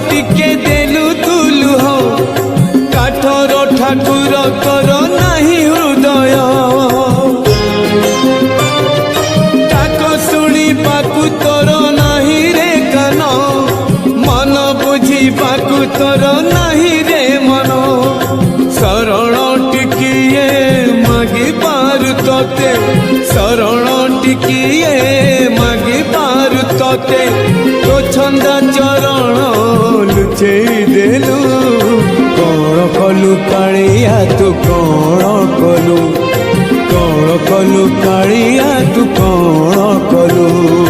टिके देलु तुलु हो काठर ठाकुर कर नाही हृदय डाक शुणी पाकु तोर नाही रे कान मन बुझी पाकु तोर नाही रे मन शरण टिकिए मागी पारु तोते शरण टिकिए मागी पारु तोते तो छंदा चरण लुचे देलु कौन कलु कालिया तू कौन कलु कालिया तू कौन कलु।